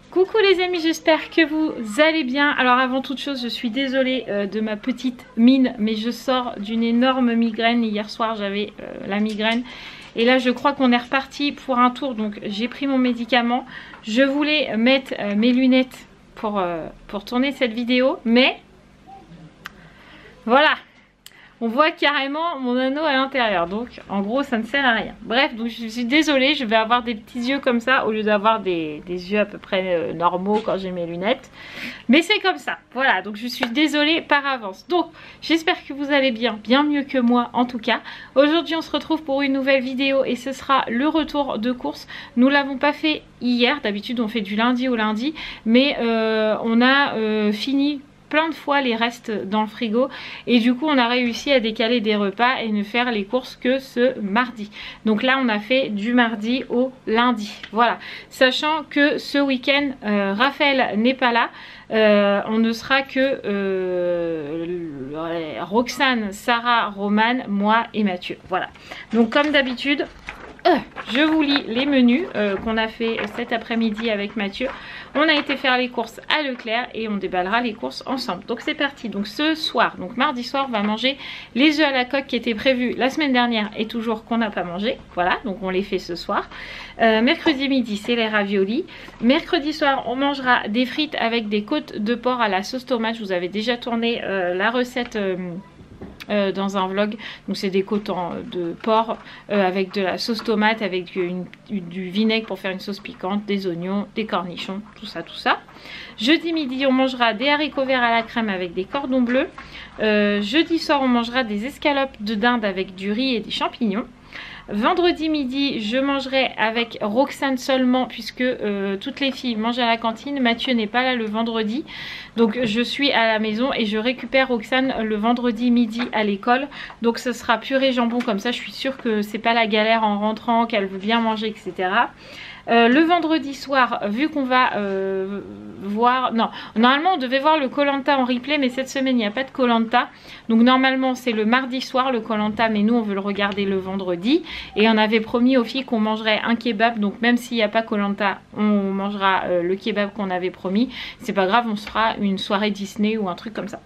Coucou les amis, j'espère que vous allez bien. Alors avant toute chose, je suis désolée de ma petite mine, mais je sors d'une énorme migraine. Hier soir j'avais la migraine et là je crois qu'on est reparti pour un tour, donc j'ai pris mon médicament. Je voulais mettre mes lunettes pour tourner cette vidéo, mais voilà, on voit carrément mon anneau à l'intérieur, donc en gros ça ne sert à rien. Bref, donc je suis désolée, je vais avoir des petits yeux comme ça au lieu d'avoir des yeux à peu près normaux quand j'ai mes lunettes. Mais c'est comme ça, voilà, donc je suis désolée par avance. Donc j'espère que vous allez bien, bien mieux que moi en tout cas. Aujourd'hui on se retrouve pour une nouvelle vidéo et ce sera le retour de course. Nous l'avons pas fait hier, d'habitude on fait du lundi au lundi, mais on a fini plein de fois les restes dans le frigo et du coup on a réussi à décaler des repas et ne faire les courses que ce mardi. Donc là on a fait du mardi au lundi, voilà, sachant que ce week-end Raphaël n'est pas là. On ne sera que Roxane, Sarah, Romane, moi et Mathieu, voilà. Donc comme d'habitude je vous lis les menus qu'on a fait cet après-midi avec Mathieu. On a été faire les courses à Leclerc et on déballera les courses ensemble. Donc c'est parti. Donc ce soir, donc mardi soir, on va manger les œufs à la coque qui étaient prévus la semaine dernière et toujours qu'on n'a pas mangé. Voilà, donc on les fait ce soir. Mercredi midi, c'est les raviolis. Mercredi soir, on mangera des frites avec des côtes de porc à la sauce tomate. Je vous avais déjà tourné la recette dans un vlog. Donc c'est des côtes de porc avec de la sauce tomate, avec du vinaigre pour faire une sauce piquante, des oignons, des cornichons, tout ça. Jeudi midi on mangera des haricots verts à la crème avec des cordons bleus. Jeudi soir on mangera des escalopes de dinde avec du riz et des champignons. Vendredi midi, je mangerai avec Roxane seulement puisque toutes les filles mangent à la cantine. Mathieu n'est pas là le vendredi. Donc je suis à la maison et je récupère Roxane le vendredi midi à l'école. Donc ce sera purée jambon, comme ça je suis sûre que c'est pas la galère en rentrant, qu'elle veut bien manger, etc. Le vendredi soir, vu qu'on va voir... Non, normalement on devait voir le Koh-Lanta en replay, mais cette semaine il n'y a pas de Koh-Lanta. Donc normalement c'est le mardi soir le Koh-Lanta, mais nous on veut le regarder le vendredi. Et on avait promis aux filles qu'on mangerait un kebab, donc même s'il n'y a pas Koh-Lanta, on mangera le kebab qu'on avait promis. C'est pas grave, on se fera une soirée Disney ou un truc comme ça.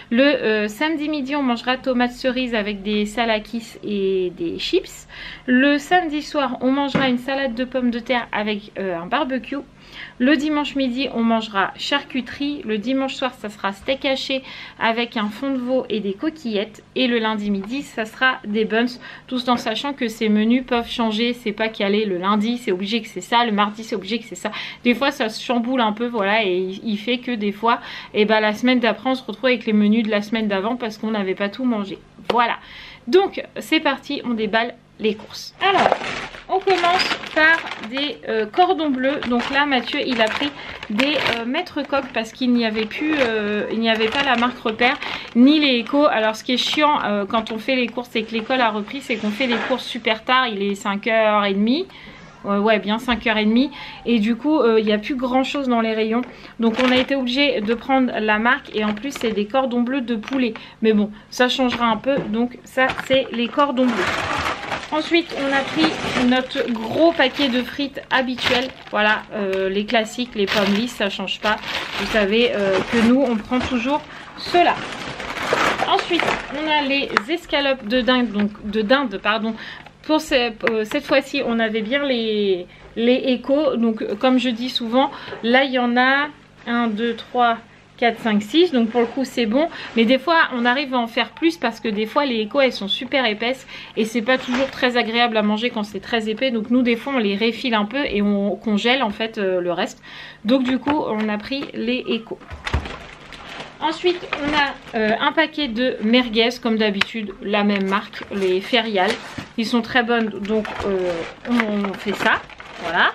Le samedi midi on mangera tomates cerises avec des salakis et des chips. Le samedi soir on mangera une salade de pommes de terre avec un barbecue. Le dimanche midi on mangera charcuterie. Le dimanche soir ça sera steak haché avec un fond de veau et des coquillettes. Et le lundi midi ça sera des buns, tout en sachant que ces menus peuvent changer. C'est pas calé, le lundi c'est obligé que c'est ça, le mardi c'est obligé que c'est ça. Des fois ça se chamboule un peu, voilà, et il fait que des fois la semaine d'après on se retrouve avec les menus de la semaine d'avant parce qu'on n'avait pas tout mangé. Voilà, donc c'est parti, on déballe les courses. Alors on commence par des cordons bleus. Donc là Mathieu il a pris des Maître Coq parce qu'il n'y avait plus il n'y avait pas la marque Repère ni les échos. Alors ce qui est chiant quand on fait les courses et que l'école a repris, c'est qu'on fait les courses super tard, il est 5h30. Ouais, bien 5h30 et du coup il n'y a plus grand chose dans les rayons, donc on a été obligé de prendre la marque et en plus c'est des cordons bleus de poulet, mais bon ça changera un peu, donc ça c'est les cordons bleus. Ensuite on a pris notre gros paquet de frites habituelles, voilà, les classiques, les pommes lisses, ça change pas, vous savez que nous on prend toujours cela. Ensuite on a les escalopes de dinde, pardon. Pour cette fois-ci, on avait bien les échos. Donc, comme je dis souvent, là, il y en a 1, 2, 3, 4, 5, 6. Donc, pour le coup, c'est bon. Mais des fois, on arrive à en faire plus parce que des fois, les échos, elles sont super épaisses. Et c'est pas toujours très agréable à manger quand c'est très épais. Donc, nous, des fois, on les réfile un peu et on congèle, en fait, le reste. Donc, du coup, on a pris les échos. Ensuite, on a un paquet de merguez, comme d'habitude, la même marque, les Ferial. Ils sont très bonnes, donc on fait ça, voilà.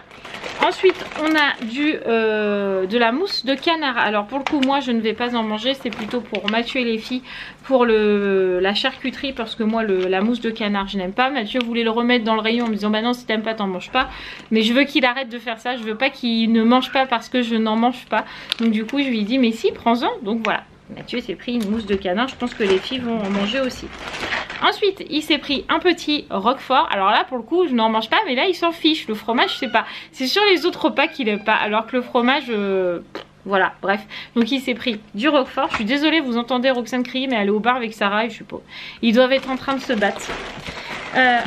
Ensuite, on a de la mousse de canard. Alors pour le coup, moi je ne vais pas en manger, c'est plutôt pour Mathieu et les filles, pour la charcuterie, parce que moi la mousse de canard je n'aime pas. Mathieu voulait le remettre dans le rayon en me disant bah non, si t'aimes pas t'en manges pas, mais je veux qu'il arrête de faire ça, je veux pas qu'il ne mange pas parce que je n'en mange pas. Donc du coup je lui ai dit mais si, prends-en. Donc voilà, Mathieu s'est pris une mousse de canard, je pense que les filles vont en manger aussi. Ensuite, il s'est pris un petit roquefort. Alors là, pour le coup, je n'en mange pas, mais là, il s'en fiche. Le fromage, je sais pas. C'est sur les autres repas qu'il aime pas. Alors que le fromage... Voilà, bref. Donc il s'est pris du roquefort. Je suis désolée, vous entendez Roxane crier, mais elle est au bar avec Sarah et je suppose. Ils doivent être en train de se battre.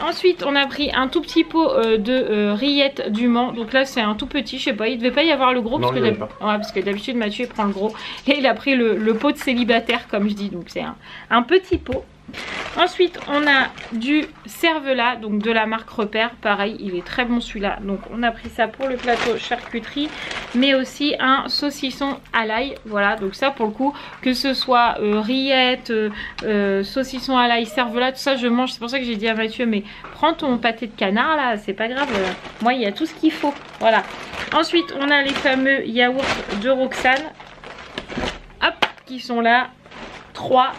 Ensuite, on a pris un tout petit pot de rillettes du Mans. Donc là, c'est un tout petit, je sais pas, il devait pas y avoir le gros. Non, parce que d'habitude, Mathieu il prend le gros. Et il a pris le pot de célibataire, comme je dis. Donc c'est un petit pot. Ensuite, on a du cervelas, donc de la marque Repère. Pareil, il est très bon celui-là. Donc on a pris ça pour le plateau charcuterie, mais aussi un saucisson à l'ail. Voilà, donc ça pour le coup, que ce soit rillettes, saucisson à l'ail, cervelas, tout ça je mange. C'est pour ça que j'ai dit à Mathieu, mais prends ton pâté de canard là, c'est pas grave. Moi, il y a tout ce qu'il faut. Voilà. Ensuite, on a les fameux yaourts de Roxane. Hop, qui sont là. 3.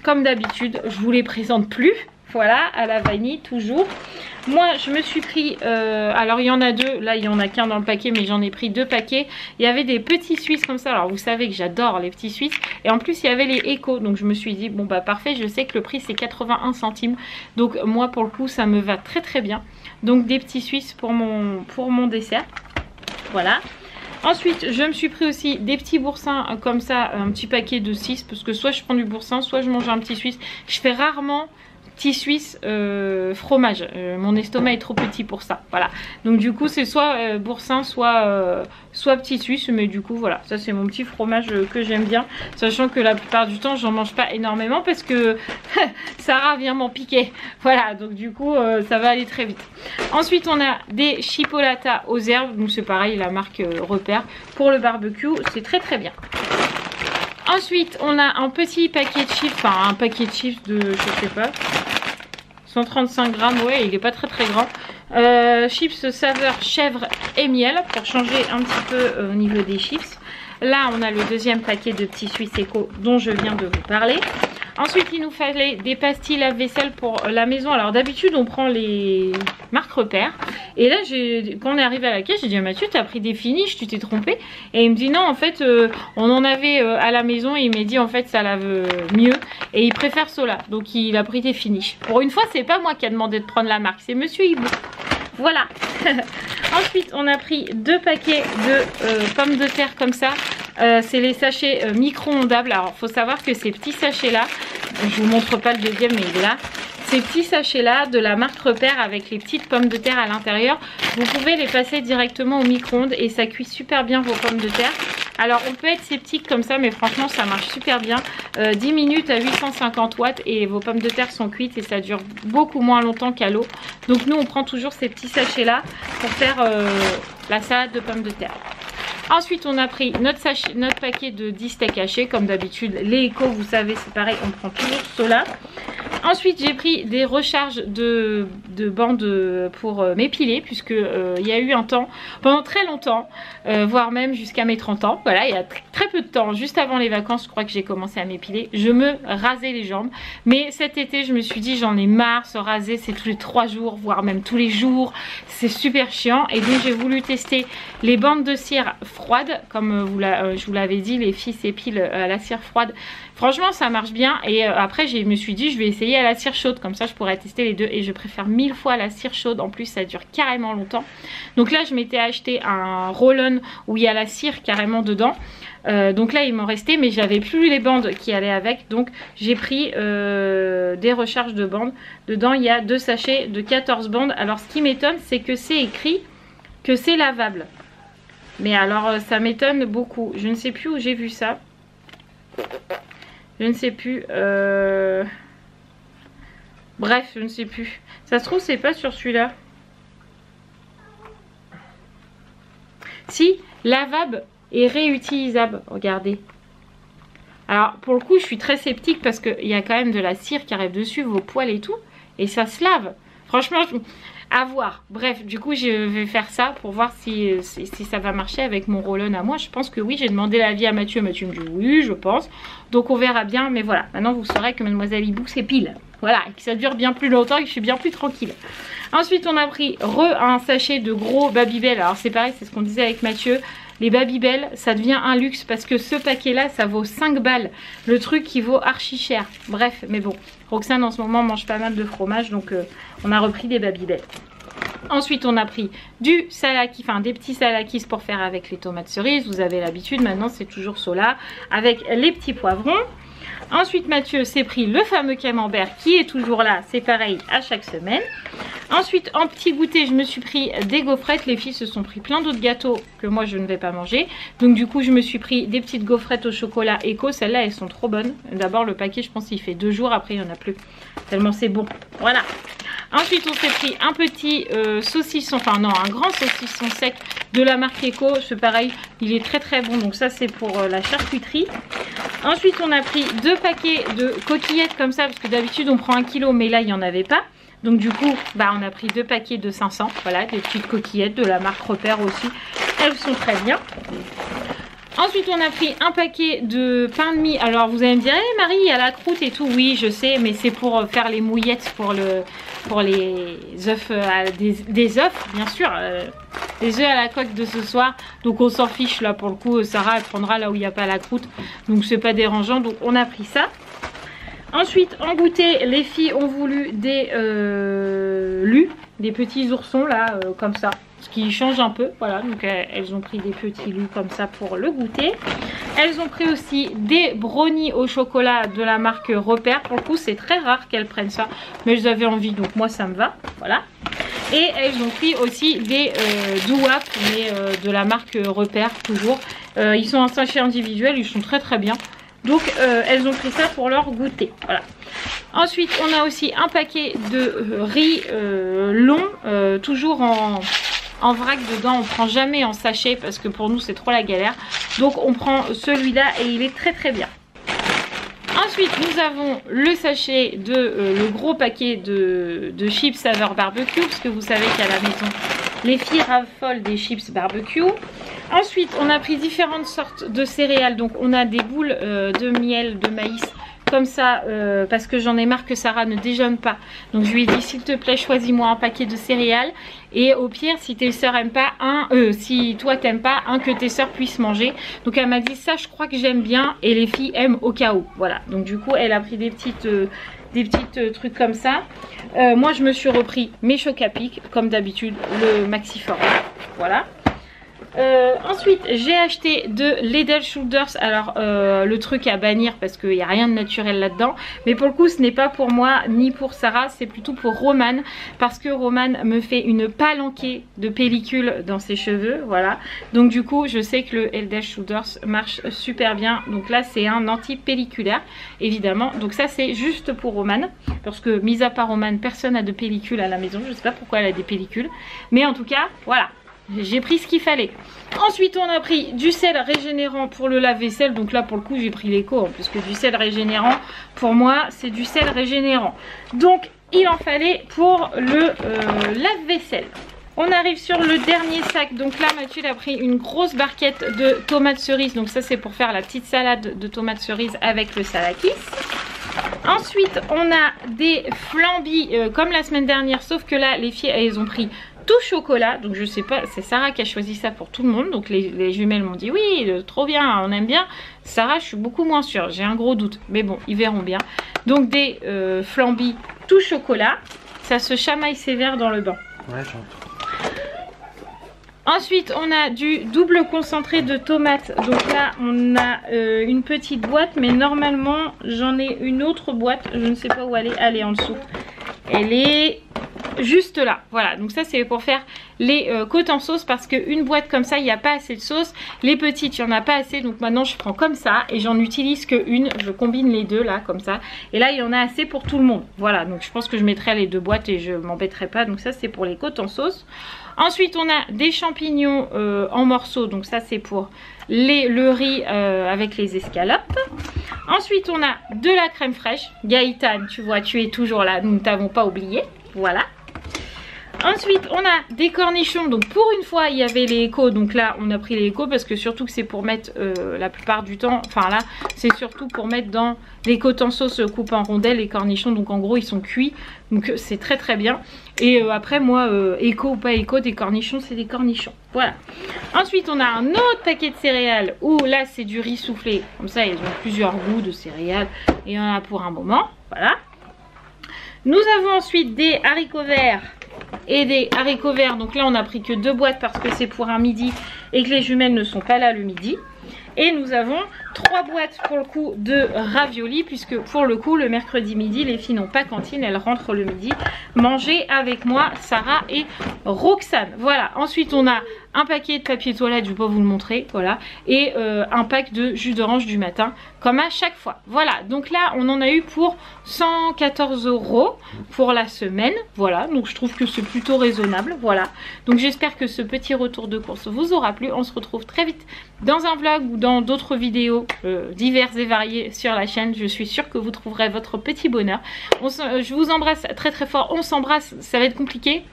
Comme d'habitude, je vous les présente plus. Voilà, à la vanille toujours. Moi, je me suis pris... alors, il y en a 2. Là, il n'y en a qu'un dans le paquet, mais j'en ai pris 2 paquets. Il y avait des petits Suisses comme ça. Alors, vous savez que j'adore les petits Suisses. Et en plus, il y avait les Eco. Donc, je me suis dit, bon, bah, parfait. Je sais que le prix, c'est 81 centimes. Donc, moi, pour le coup, ça me va très, très bien. Donc, des petits Suisses pour mon dessert. Voilà. Ensuite, je me suis pris aussi des petits boursins comme ça, un petit paquet de 6. Parce que soit je prends du boursin, soit je mange un petit Suisse. Je fais rarement petit Suisse fromage. Mon estomac est trop petit pour ça. Voilà. Donc du coup, c'est soit boursin, soit petit Suisse. Mais du coup, voilà. Ça, c'est mon petit fromage que j'aime bien. Sachant que la plupart du temps, j'en mange pas énormément parce que Sarah vient m'en piquer. Voilà. Donc du coup, ça va aller très vite. Ensuite, on a des chipolatas aux herbes. Donc c'est pareil, la marque Repère. Pour le barbecue, c'est très très bien. Ensuite, on a un petit paquet de chips, enfin un paquet de chips de, je sais pas, 135 grammes, ouais, il est pas très très grand. Chips saveur chèvre et miel pour changer un petit peu au niveau des chips. Là, on a le deuxième paquet de petits Suisses Eco dont je viens de vous parler. Ensuite, il nous fallait des pastilles lave-vaisselle pour la maison. Alors d'habitude, on prend les marques Repère. Et là, quand on est arrivé à la caisse, j'ai dit à Mathieu, tu as pris des finishes, tu t'es trompé. Et il me dit non, en fait, on en avait à la maison. Et il m'a dit, en fait, ça lave mieux. Et il préfère cela. Donc, il a pris des finishes. Pour une fois, c'est pas moi qui a demandé de prendre la marque, c'est Monsieur Hibou. Voilà. Ensuite, on a pris 2 paquets de pommes de terre comme ça. C'est les sachets micro-ondables. Alors, il faut savoir que ces petits sachets-là, je vous montre pas le deuxième, mais il est là. Ces petits sachets-là de la marque Repère avec les petites pommes de terre à l'intérieur, vous pouvez les passer directement au micro-ondes et ça cuit super bien vos pommes de terre. Alors, on peut être sceptique comme ça, mais franchement, ça marche super bien. 10 minutes à 850 watts et vos pommes de terre sont cuites et ça dure beaucoup moins longtemps qu'à l'eau. Donc, nous, on prend toujours ces petits sachets-là pour faire la salade de pommes de terre. Ensuite, on a pris notre paquet de 10 steaks hachés. Comme d'habitude, les Eco, vous savez, c'est pareil, on prend toujours ceux-là. Ensuite, j'ai pris des recharges de bandes pour m'épiler, puisque il y a eu un temps, pendant très longtemps, voire même jusqu'à mes 30 ans, voilà, il y a très peu de temps, juste avant les vacances, je crois que j'ai commencé à m'épiler, je me rasais les jambes. Mais cet été, je me suis dit, j'en ai marre, se raser, c'est tous les 3 jours, voire même tous les jours, c'est super chiant. Et donc, j'ai voulu tester les bandes de cire froides, comme je vous l'avais dit, les filles s'épilent à la cire froide. Franchement, ça marche bien. Et après, je me suis dit, je vais essayer à la cire chaude. Comme ça, je pourrais tester les deux. Et je préfère 1000 fois la cire chaude. En plus, ça dure carrément longtemps. Donc là, je m'étais acheté un roll-on où il y a la cire carrément dedans. Donc là, il m'en restait. Mais j'avais plus les bandes qui allaient avec. Donc, j'ai pris des recharges de bandes. Dedans, il y a 2 sachets de 14 bandes. Alors, ce qui m'étonne, c'est que c'est écrit que c'est lavable. Mais alors, ça m'étonne beaucoup. Je ne sais plus où j'ai vu ça. Je ne sais plus. Bref, je ne sais plus. Ça se trouve, c'est pas sur celui-là. Si, lavable et réutilisable. Regardez. Alors, pour le coup, je suis très sceptique parce qu'il y a quand même de la cire qui arrive dessus, vos poils et tout. Et ça se lave. Franchement, à voir. Bref, du coup, je vais faire ça pour voir si ça va marcher avec mon roll-on à moi. Je pense que oui. J'ai demandé l'avis à Mathieu. Mathieu me dit oui, je pense. Donc, on verra bien. Mais voilà, maintenant, vous saurez que Mademoiselle Hibou s'épile. Voilà, et que ça dure bien plus longtemps et que je suis bien plus tranquille. Ensuite, on a pris un sachet de gros Babybel. Alors, c'est pareil, c'est ce qu'on disait avec Mathieu. Les Babybel, ça devient un luxe parce que ce paquet-là, ça vaut 5 balles. Le truc qui vaut archi cher. Bref, mais bon, Roxane en ce moment mange pas mal de fromage, donc on a repris des Babybel. Ensuite, on a pris du salakis, enfin des petits salakis pour faire avec les tomates cerises. Vous avez l'habitude, maintenant c'est toujours cela, avec les petits poivrons. Ensuite, Mathieu s'est pris le fameux camembert qui est toujours là, c'est pareil à chaque semaine. Ensuite, en petit goûter, je me suis pris des gaufrettes. Les filles se sont pris plein d'autres gâteaux que moi je ne vais pas manger. Donc du coup, je me suis pris des petites gaufrettes au chocolat Eco. Celles-là, elles sont trop bonnes. D'abord, le paquet, je pense qu'il fait 2 jours. Après, il n'y en a plus. Tellement c'est bon. Voilà. Ensuite, on s'est pris un petit saucisson, enfin non, un grand saucisson sec de la marque Eco. C'est pareil, il est très très bon. Donc ça, c'est pour la charcuterie. Ensuite, on a pris 2 paquets de coquillettes comme ça, parce que d'habitude, on prend 1 kg, mais là, il n'y en avait pas. Donc du coup, bah, on a pris 2 paquets de 500. Voilà, des petites coquillettes de la marque Repère aussi. Elles sont très bien. Ensuite, on a pris un paquet de pain de mie. Alors, vous allez me dire, hey, Marie, il y a la croûte et tout. Oui, je sais, mais c'est pour faire les mouillettes pour les œufs, des œufs, bien sûr. Les œufs à la coque de ce soir. Donc, on s'en fiche là pour le coup. Sarah, elle prendra là où il n'y a pas la croûte. Donc, c'est pas dérangeant. Donc, on a pris ça. Ensuite, en goûter, les filles ont voulu des lus, des petits oursons là, comme ça. Ce qui change un peu, voilà, donc elles ont pris des petits lus comme ça pour le goûter. Elles ont pris aussi des brownies au chocolat de la marque Repère. Pour le coup, c'est très rare qu'elles prennent ça, mais elles avaient envie, donc moi ça me va, voilà. Et elles ont pris aussi des doo-wop, mais de la marque Repère, toujours. Ils sont en sachet individuel, ils sont très très bien. Donc elles ont pris ça pour leur goûter, voilà. Ensuite, on a aussi un paquet de riz long, toujours en vrac dedans. On prend jamais en sachet parce que pour nous c'est trop la galère. Donc on prend celui-là et il est très très bien. Ensuite, nous avons le sachet le gros paquet de chips saveur barbecue, parce que vous savez qu'à la maison les filles raffolent des chips barbecue. Ensuite, on a pris différentes sortes de céréales. Donc on a des boules de miel de maïs comme ça, parce que j'en ai marre que Sarah ne déjeune pas. Donc je lui ai dit, s'il te plaît, choisis-moi un paquet de céréales. Et au pire, si tes soeurs aiment pas, si toi t'aimes pas, que tes soeurs puissent manger. Donc elle m'a dit, ça je crois que j'aime bien, et les filles aiment au cas où. Voilà, donc du coup elle a pris des petites trucs comme ça. Moi je me suis repris mes chocs à pic, comme d'habitude, le Maxiform. Voilà. Ensuite, j'ai acheté de l'Edel Shoulders. Alors, le truc à bannir parce qu'il n'y a rien de naturel là-dedans. Mais pour le coup, ce n'est pas pour moi ni pour Sarah. C'est plutôt pour Romane. Parce que Romane me fait une palanquée de pellicule dans ses cheveux. Voilà. Donc du coup, je sais que le Edel Shoulders marche super bien. Donc là, c'est un anti-pelliculaire, évidemment. Donc ça, c'est juste pour Romane. Parce que, mis à part Romane, personne n'a de pellicule à la maison. Je ne sais pas pourquoi elle a des pellicules. Mais en tout cas, voilà. J'ai pris ce qu'il fallait. Ensuite, on a pris du sel régénérant pour le lave-vaisselle. Donc là, pour le coup, j'ai pris l'éco. Puisque du sel régénérant, pour moi, c'est du sel régénérant. Donc, il en fallait pour le lave-vaisselle. On arrive sur le dernier sac. Donc là, Mathieu a pris une grosse barquette de tomates cerises. Donc ça, c'est pour faire la petite salade de tomates cerises avec le salakis. Ensuite, on a des flambis comme la semaine dernière. Sauf que là, les filles, elles ont pris tout chocolat, donc je sais pas, c'est Sarah qui a choisi ça pour tout le monde. Donc les jumelles m'ont dit oui, trop bien, on aime bien. Sarah, je suis beaucoup moins sûre, j'ai un gros doute, mais bon, ils verront bien. Donc des flambis tout chocolat, ça se chamaille sévère dans le bain. Ouais, j'entends. Ensuite, on a du double concentré de tomates. Donc là, on a une petite boîte, mais normalement, j'en ai une autre boîte. Je ne sais pas où elle est. Elle est en dessous. Elle est juste là. Voilà, donc ça, c'est pour faire les côtes en sauce, parce qu'une boîte comme ça, il n'y a pas assez de sauce. Les petites, il n'y en a pas assez. Donc maintenant, je prends comme ça et j'en utilise qu'une. Je combine les deux là, comme ça. Et là, il y en a assez pour tout le monde. Voilà, donc je pense que je mettrai les deux boîtes et je ne m'embêterai pas. Donc ça, c'est pour les côtes en sauce. Ensuite, on a des champignons en morceaux. Donc ça, c'est pour le riz avec les escalopes. Ensuite, on a de la crème fraîche. Gaëtane, tu vois, tu es toujours là. Nous ne t'avons pas oublié. Voilà. Ensuite, on a des cornichons. Donc pour une fois, il y avait les échos. Donc là, on a pris les échos parce que surtout que c'est pour mettre la plupart du temps. Enfin là, c'est surtout pour mettre dans les côtes en sauce coupées en rondelles, les cornichons. Donc en gros, ils sont cuits. Donc c'est très très bien. Et après, moi, écho ou pas écho, des cornichons, c'est des cornichons. Voilà. Ensuite, on a un autre paquet de céréales où là, c'est du riz soufflé. Comme ça, ils ont plusieurs goûts de céréales. Et il y en a pour un moment. Voilà. Nous avons ensuite des haricots verts et des haricots verts. Donc là, on n'a pris que 2 boîtes parce que c'est pour un midi et que les jumelles ne sont pas là le midi. Et nous avons 3 boîtes pour le coup de raviolis puisque pour le coup, le mercredi midi, les filles n'ont pas cantine. Elles rentrent le midi manger avec moi, Sarah et Roxane. Voilà. Ensuite, on a un paquet de papier toilette, je ne vais pas vous le montrer, voilà, et un pack de jus d'orange du matin, comme à chaque fois. Voilà, donc là, on en a eu pour 114 € pour la semaine, voilà, donc je trouve que c'est plutôt raisonnable, voilà. Donc j'espère que ce petit retour de course vous aura plu, on se retrouve très vite dans un vlog ou dans d'autres vidéos diverses et variées sur la chaîne, je suis sûre que vous trouverez votre petit bonheur. Je vous embrasse très très fort, on s'embrasse, ça va être compliqué.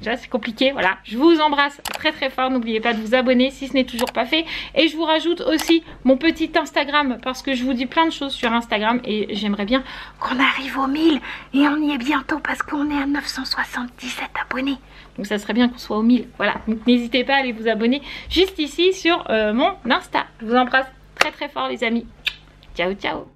Déjà c'est compliqué, voilà. Je vous embrasse très très fort. N'oubliez pas de vous abonner si ce n'est toujours pas fait. Et je vous rajoute aussi mon petit Instagram parce que je vous dis plein de choses sur Instagram et j'aimerais bien qu'on arrive aux 1000. Et on y est bientôt parce qu'on est à 977 abonnés. Donc ça serait bien qu'on soit aux 1000. Voilà, donc n'hésitez pas à aller vous abonner juste ici sur mon Insta. Je vous embrasse très très fort les amis. Ciao ciao.